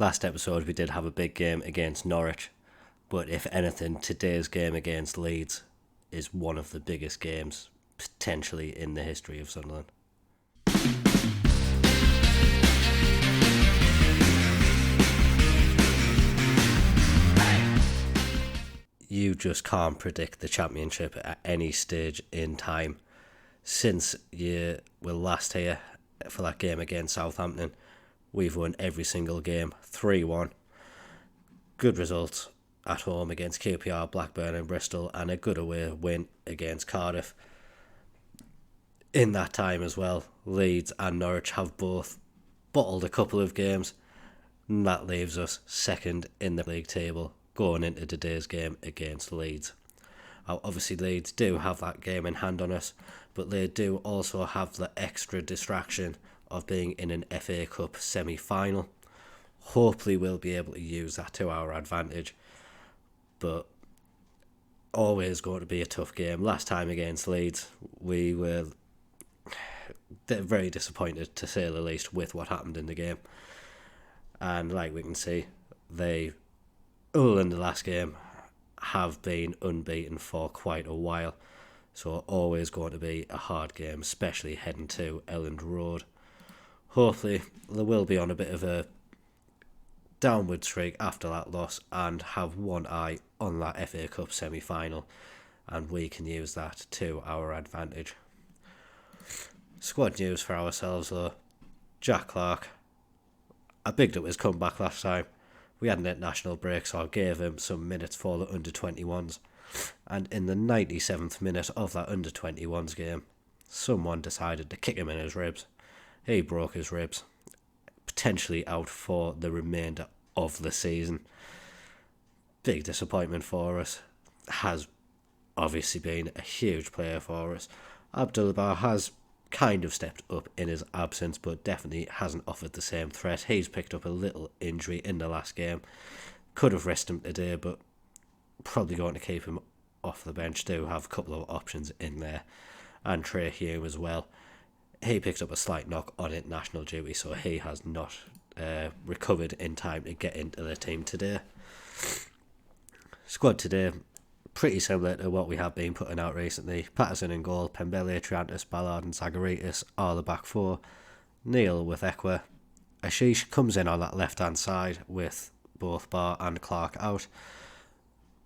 Last episode we did have a big game against Norwich, but if anything, today's game against Leeds is one of the biggest games potentially in the history of Sunderland. You just can't predict the Championship at any stage in time. Since you were last here for that game against Southampton, we've won every single game, 3-1. Good results at home against QPR, Blackburn and Bristol, and a good away win against Cardiff. In that time as well, Leeds and Norwich have both bottled a couple of games, and that leaves us second in the league table going into today's game against Leeds. Now, obviously Leeds do have that game in hand on us, but they do also have the extra distraction of being in an FA Cup semi-final. Hopefully we'll be able to use that to our advantage, but always going to be a tough game. Last time against Leeds, we were very disappointed, to say the least, with what happened in the game. And like we can see, they, other than the last game, have been unbeaten for quite a while. So always going to be a hard game, especially heading to Elland Road. Hopefully they will be on a bit of a downward streak after that loss and have one eye on that FA Cup semi-final, and we can use that to our advantage. Squad news for ourselves though. Jack Clark, I bigged up his comeback last time. We had an international break, so I gave him some minutes for the under-21s. And in the 97th minute of that under-21s game, someone decided to kick him in his ribs. He broke his ribs, potentially out for the remainder of the season. Big disappointment for us. Has obviously been a huge player for us. Abdullah has kind of stepped up in his absence, but definitely hasn't offered the same threat. He's picked up a little injury in the last game. Could have rested him today, but probably going to keep him off the bench. Do have a couple of options in there. And Trey Hume as well. He picked up a slight knock on international duty, so he has not recovered in time to get into the team today. Squad today, pretty similar to what we have been putting out recently. Patterson in goal, Pembele, Triantis, Ballard and Zagaritis are the back four. Neil with Ekwa. Ashish comes in on that left-hand side with both Barr and Clark out.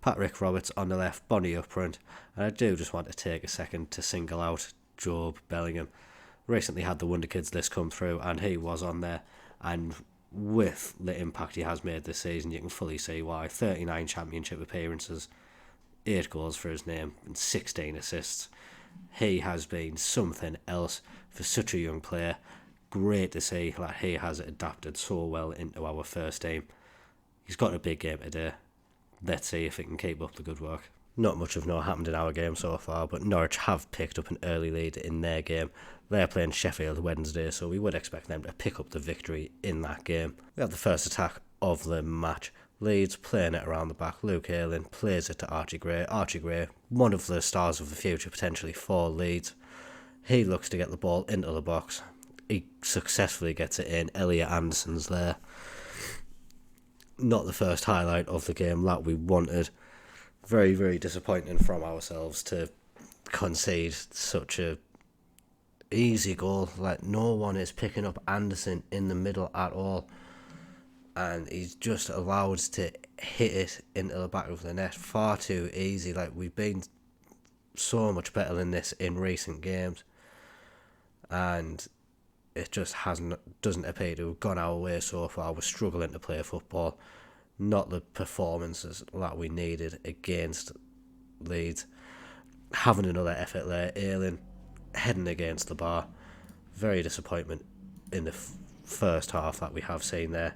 Patrick Roberts on the left, Bonnie up front. And I do just want to take a second to single out Job Bellingham. Recently had the Wonder Kids list come through and he was on there. And with the impact he has made this season, you can fully see why. 39 championship appearances, 8 goals for his name and 16 assists. He has been something else for such a young player. Great to see that he has adapted so well into our first team. He's got a big game today. Let's see if he can keep up the good work. Not much of no happened in our game so far, but Norwich have picked up an early lead in their game. They're playing Sheffield Wednesday, so we would expect them to pick up the victory in that game. We have the first attack of the match. Leeds playing it around the back. Luke Ayling plays it to Archie Gray. Archie Gray, one of the stars of the future potentially for Leeds. He looks to get the ball into the box. He successfully gets it in. Elliot Anderson's there. Not the first highlight of the game that we wanted. Very, very disappointing from ourselves to concede such a easy goal. Like, no one is picking up Anderson in the middle at all. And he's just allowed to hit it into the back of the net far too easy. Like, we've been so much better than this in recent games, and it just doesn't appear to have gone our way so far. We're struggling to play football, not the performances that we needed against Leeds. Having another effort there, Ayling heading against the bar. Very disappointment in the first half that we have seen there.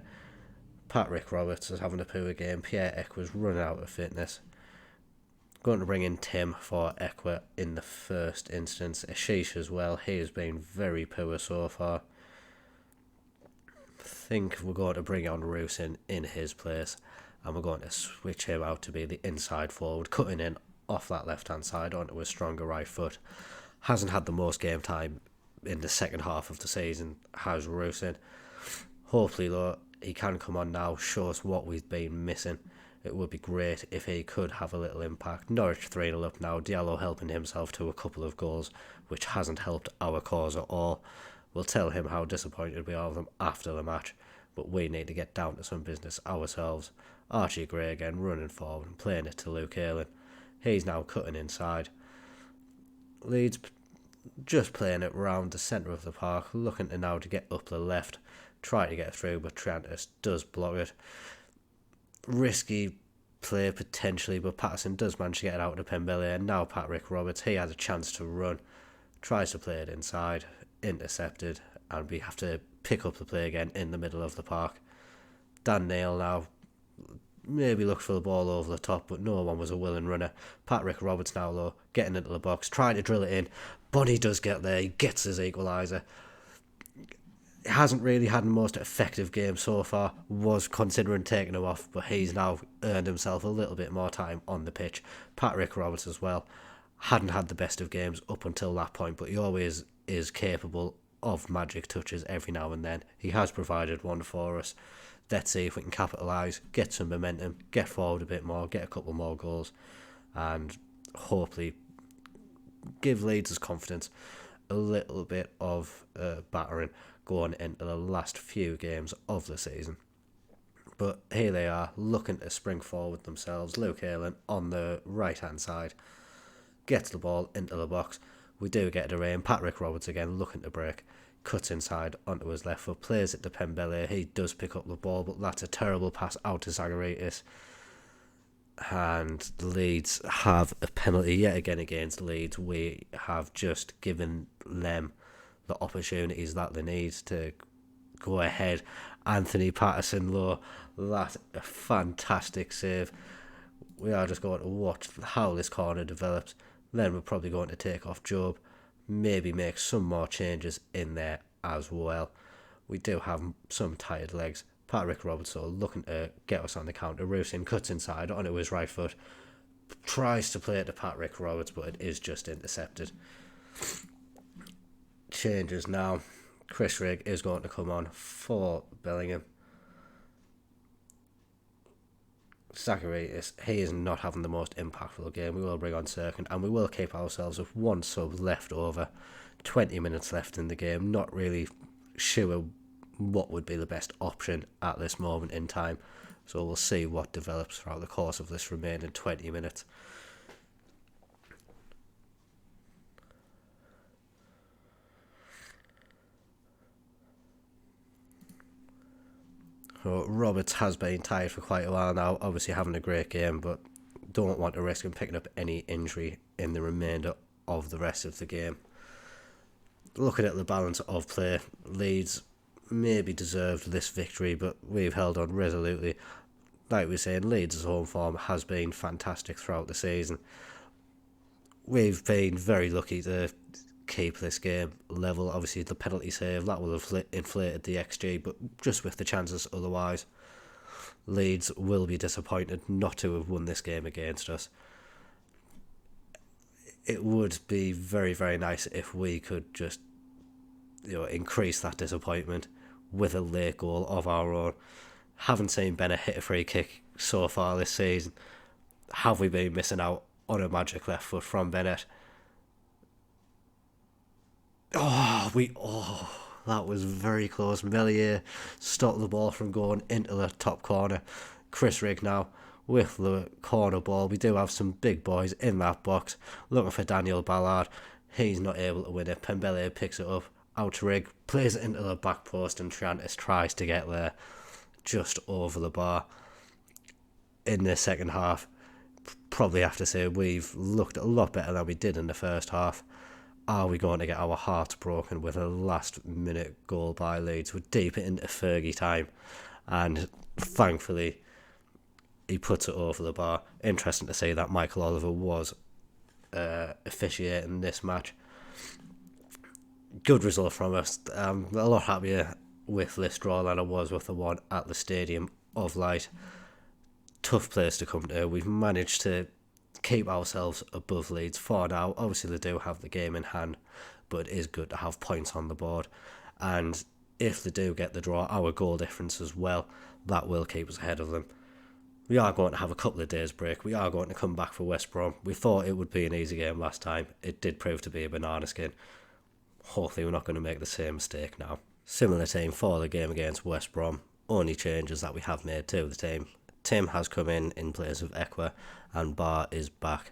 Patrick Roberts is having a poor game. Pierre Ekwa's running out of fitness. Going to bring in Tim for Ekwa in the first instance. Ashish as well. He has been very poor so far. I think we're going to bring on Roos in his place. And we're going to switch him out to be the inside forward. Cutting in off that left-hand side onto a stronger right foot. Hasn't had the most game time in the second half of the season. Has Roos in. Hopefully, though, he can come on now, show us what we've been missing. It would be great if he could have a little impact. Norwich 3-0 up now, Diallo helping himself to a couple of goals, which hasn't helped our cause at all. We'll tell him how disappointed we are with him after the match, but we need to get down to some business ourselves. Archie Gray again running forward and playing it to Luke Ayling. He's now cutting inside. Leeds just playing it round the centre of the park, looking to now to get up the left, trying to get through, but Trantis does block it. Risky play potentially, but Patterson does manage to get it out to Pembele, and now Patrick Roberts, he has a chance to run, tries to play it inside, intercepted, and we have to pick up the play again in the middle of the park. Dan Neil now maybe looked for the ball over the top, but no one was a willing runner. Patrick Roberts now though, getting into the box, trying to drill it in, but he does get there, he gets his equaliser. Hasn't really had the most effective game so far, was considering taking him off, but he's now earned himself a little bit more time on the pitch. Patrick Roberts as well, hadn't had the best of games up until that point, but he always is capable of magic touches every now and then. He has provided one for us. Let's see if we can capitalise, get some momentum, get forward a bit more, get a couple more goals, and hopefully give Leeds' confidence a little bit of battering going into the last few games of the season. But here they are, looking to spring forward themselves. Luke Ayling on the right hand side gets the ball into the box. We do get it away, and Patrick Roberts again looking to break, cuts inside onto his left foot, plays it to Pembele. He does pick up the ball, but that's a terrible pass out to Zagaritis. And Leeds have a penalty yet again against Leeds. We have just given them the opportunities that they need to go ahead. Anthony Patterson, though, that's a fantastic save. We are just going to watch how this corner develops. Then we're probably going to take off Job, maybe make some more changes in there as well. We do have some tired legs. Patrick Roberts looking to get us on the counter. Rusin cuts inside onto his right foot, tries to play it to Patrick Roberts, but it is just intercepted. Changes now. Chris Rigg is going to come on for Bellingham. Zacharias, he is not having the most impactful game. We will bring on Serkin, and we will keep ourselves with one sub left over. 20 minutes left in the game. Not really sure what would be the best option at this moment in time. So we'll see what develops throughout the course of this remaining 20 minutes. So Roberts has been tired for quite a while now, obviously having a great game, but don't want to risk him picking up any injury in the remainder of the rest of the game. Looking at the balance of play, Leeds maybe deserved this victory, but we've held on resolutely. Like we were saying, Leeds' home form has been fantastic throughout the season. We've been very lucky to keep this game level. Obviously the penalty save, that will have inflated the XG, but just with the chances otherwise, Leeds will be disappointed not to have won this game against us. It would be very, very nice if we could just increase that disappointment with a late goal of our own. Haven't seen Bennett hit a free kick so far this season. Have we been missing out on a magic left foot from Bennett? That was very close. Melier stopped the ball from going into the top corner. Chris Rigg now with the corner ball. We do have some big boys in that box looking for Daniel Ballard. He's not able to win it. Pembele picks it up. Out to Rigg, plays it into the back post, and Trantis tries to get there just over the bar. In the second half, probably have to say we've looked a lot better than we did in the first half. Are we going to get our hearts broken with a last minute goal by Leeds? We're deep into Fergie time, and thankfully he puts it over the bar. Interesting to see that Michael Oliver was officiating this match. Good result from us. I'm a lot happier with this draw than I was with the one at the Stadium of Light. Tough place to come to. We've managed to keep ourselves above Leeds for now. Obviously they do have the game in hand, but it is good to have points on the board. And if they do get the draw, our goal difference as well, that will keep us ahead of them. We are going to have a couple of days break. We are going to come back for West Brom. We thought it would be an easy game last time. It did prove to be a banana skin. Hopefully we're not going to make the same mistake now. Similar team for the game against West Brom. Only changes that we have made to the team. Tim has come in place of Ekwa, and Bar is back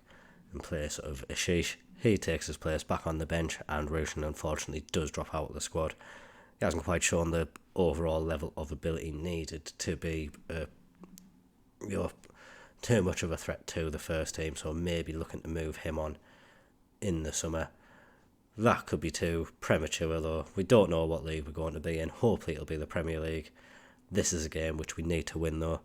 in place of Ashish. He takes his place back on the bench, and Rushan unfortunately does drop out of the squad. He hasn't quite shown the overall level of ability needed to be too much of a threat to the first team, so maybe looking to move him on in the summer. That could be too premature though. We don't know what league we're going to be in. Hopefully it'll be the Premier League. This is a game which we need to win though.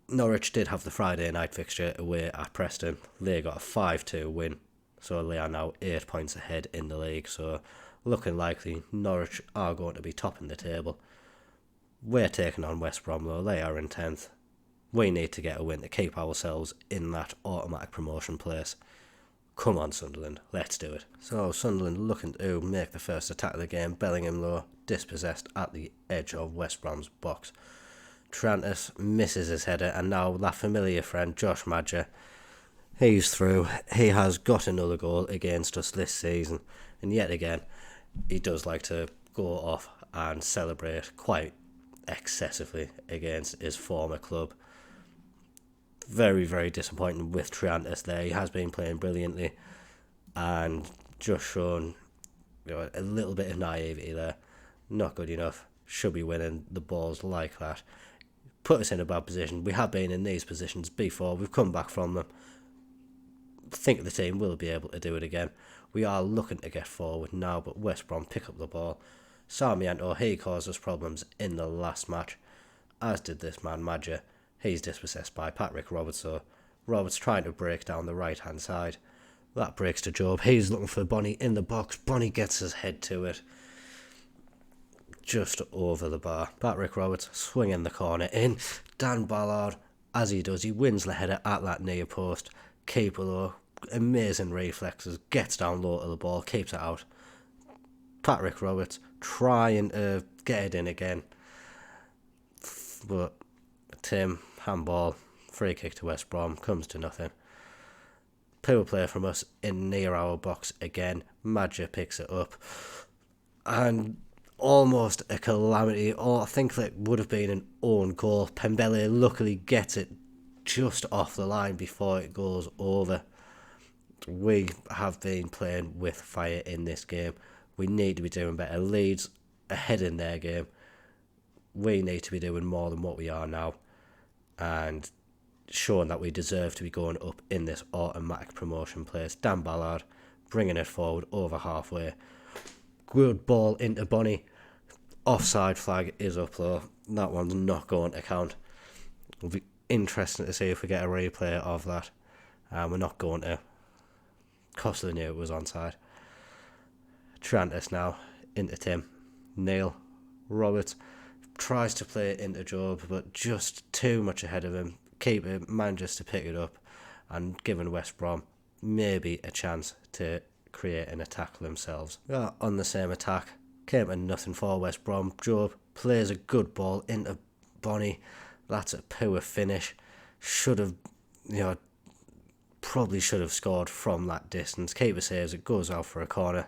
Norwich did have the Friday night fixture away at Preston. They got a 5-2 win, so they are now 8 points ahead in the league. So looking likely Norwich are going to be topping the table. We're taking on West Brom though. They are in 10th. We need to get a win to keep ourselves in that automatic promotion place. Come on Sunderland, let's do it. So Sunderland looking to make the first attack of the game. Bellingham though dispossessed at the edge of West Brom's box. Trantis misses his header, and now that familiar friend Josh Madger, he's through. He has got another goal against us this season, and yet again he does like to go off and celebrate quite excessively against his former club. Very, very disappointing with Triantis there. He has been playing brilliantly and just shown a little bit of naivety there. Not good enough. Should be winning the balls like that. Put us in a bad position. We have been in these positions before. We've come back from them. Think the team will be able to do it again. We are looking to get forward now, but West Brom pick up the ball. Sarmiento, he caused us problems in the last match, as did this man Madger. He's dispossessed by Patrick Roberts, so Roberts trying to break down the right hand side. That breaks to Job. He's looking for Bonnie in the box. Bonnie gets his head to it. Just over the bar. Patrick Roberts swinging the corner in. Dan Ballard, as he does, he wins the header at that near post. Keeper though, amazing reflexes, gets down low to the ball, keeps it out. Patrick Roberts trying to get it in again, but Tim, handball, free kick to West Brom, comes to nothing. Poor play from us in near our box again. Madger picks it up, and almost a calamity. I think that would have been an own goal. Pembele luckily gets it just off the line before it goes over. We have been playing with fire in this game. We need to be doing better. Leeds ahead in their game. We need to be doing more than what we are now, and showing that we deserve to be going up in this automatic promotion place. Dan Ballard bringing it forward over halfway. Good ball into Bonnie. Offside flag is up though. That one's not going to count. It'll be interesting to see if we get a replay of that. We're not going to. Costly knew it was onside. Trantis now into Tim. Neil. Roberts tries to play it into Job, but just too much ahead of him. Keeper manages to pick it up and giving West Brom maybe a chance to create an attack themselves. We are on the same attack. Came to nothing for West Brom. Job plays a good ball into Bonnie. That's a poor finish. Should have, probably should have scored from that distance. Keeper saves it, goes out for a corner,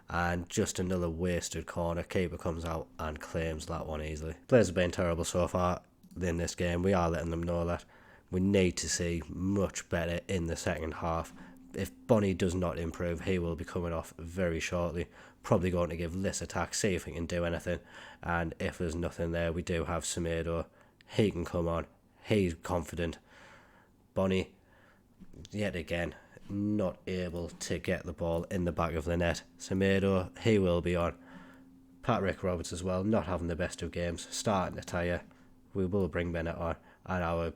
and just another wasted corner. Keeper comes out and claims that one easily. Players have been terrible so far in this game. We are letting them know that. We need to see much better in the second half. If Bonnie does not improve, he will be coming off very shortly. Probably going to give this attack, see if he can do anything. And if there's nothing there, we do have Semedo. He can come on. He's confident. Bonnie, yet again, not able to get the ball in the back of the net. Semedo, he will be on. Patrick Roberts as well, not having the best of games. Starting to tire. We will bring Bennett on. And our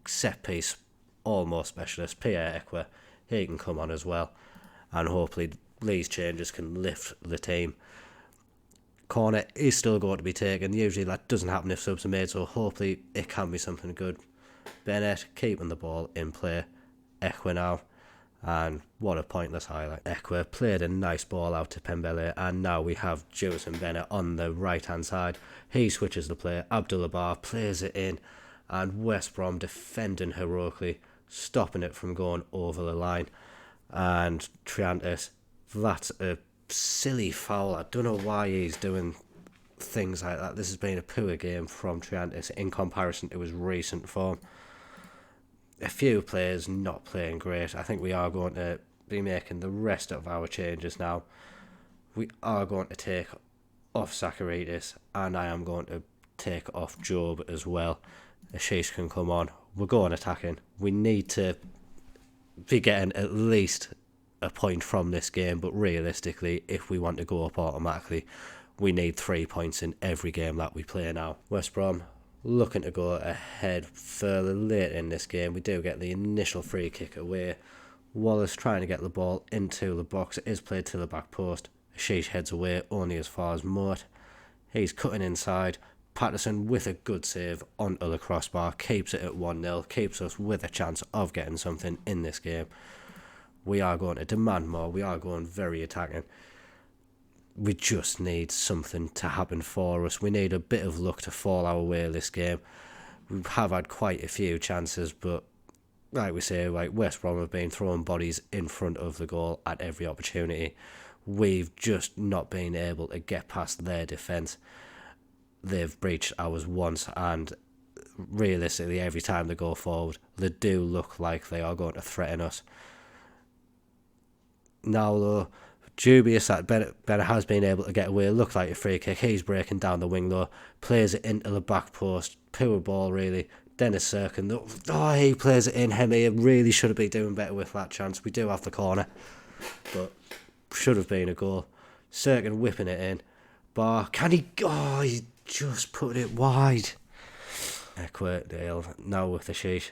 set piece, almost specialist, Pierre Ekwa, he can come on as well. And hopefully these changes can lift the team. Corner is still going to be taken. Usually that doesn't happen if subs are made, so hopefully it can be something good. Bennett keeping the ball in play. Ekwa now. And what a pointless highlight. Ekwe played a nice ball out to Pembele, and now we have Jewison Bennett on the right hand side. He switches the play, Abdullah Bar plays it in, and West Brom defending heroically, stopping it from going over the line. And Triantis, that's a silly foul. I don't know why he's doing things like that. This has been a poor game from Triantis in comparison to his recent form. A few players not playing great. I think we are going to be making the rest of our changes now. We are going to take off Sakaridis, and I am going to take off Job as well. Ashish can come on. We're going attacking. We need to be getting at least a point from this game, but realistically, if we want to go up automatically, we need 3 points in every game that we play now. West Brom looking to go ahead further late in this game. We do get the initial free kick away. Wallace trying to get the ball into the box. It is played to the back post. Ashish heads away only as far as Mort. He's cutting inside. Patterson with a good save onto the crossbar. Keeps it at 1-0. Keeps us with a chance of getting something in this game. We are going to demand more. We are going very attacking. We just need something to happen for us. We need a bit of luck to fall our way this game. We have had quite a few chances, but like we say, like West Brom have been throwing bodies in front of the goal at every opportunity. We've just not been able to get past their defence. They've breached ours once, and realistically, every time they go forward, they do look like they are going to threaten us. Now, though, dubious that Bennett has been able to get away. Looked like a free kick. He's breaking down the wing though. Plays it into the back post. Poor ball really. Dennis Sirkin. Oh, he plays it in. Hemi really should have been doing better with that chance. We do have the corner, but should have been a goal. Sirkin whipping it in. Bar. Can he? Oh, he just put it wide. Equerdale now with the sheesh.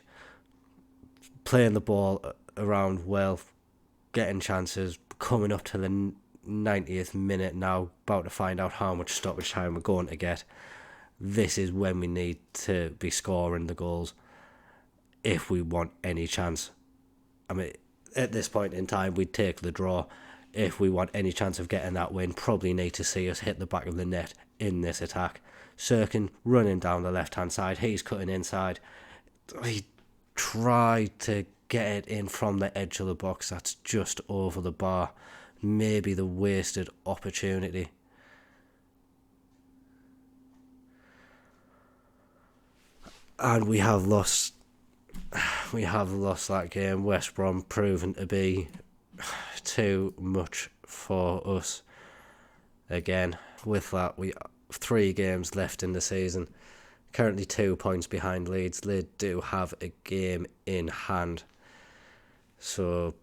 Playing the ball around well. Getting chances. Coming up to the 90th minute now, about to find out how much stoppage time we're going to get. This is when we need to be scoring the goals if we want any chance. I mean, at this point in time, we'd take the draw. If we want any chance of getting that win, probably need to see us hit the back of the net in this attack. Sirkin running down the left-hand side. He's cutting inside. He tried to get it in from the edge of the box. That's just over the bar. Maybe the wasted opportunity. And we have lost that game. West Brom proven to be too much for us again. With that, we have 3 games left in the season. Currently 2 points behind Leeds. They do have a game in hand. So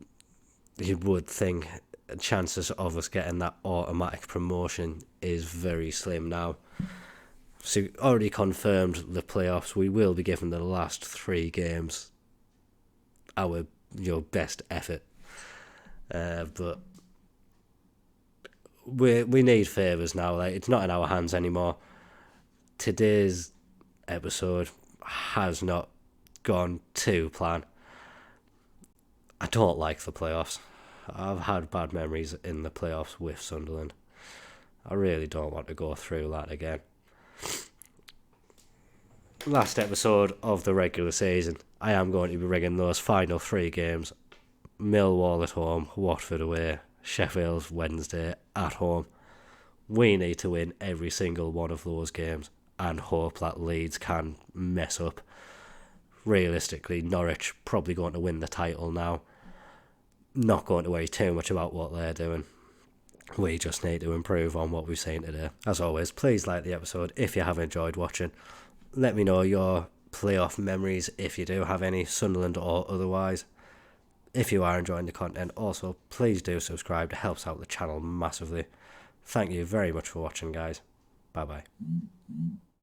you would think chances of us getting that automatic promotion is very slim now. So already confirmed the playoffs. We will be given the last 3 games our best effort. But we need favours now. Like, it's not in our hands anymore. Today's episode has not gone to plan. I don't like the playoffs. I've had bad memories in the playoffs with Sunderland. I really don't want to go through that again. Last episode of the regular season, I am going to be rigging those final 3 games. Millwall at home, Watford away, Sheffield Wednesday at home. We need to win every single one of those games and hope that Leeds can mess up. Realistically, Norwich probably going to win the title now. Not going to worry too much about what they're doing. We just need to improve on what we've seen today. As always, please like the episode if you have enjoyed watching. Let me know your playoff memories if you do have any, Sunderland or otherwise. If you are enjoying the content, also please do subscribe. It helps out the channel massively. Thank you very much for watching, guys. Bye bye.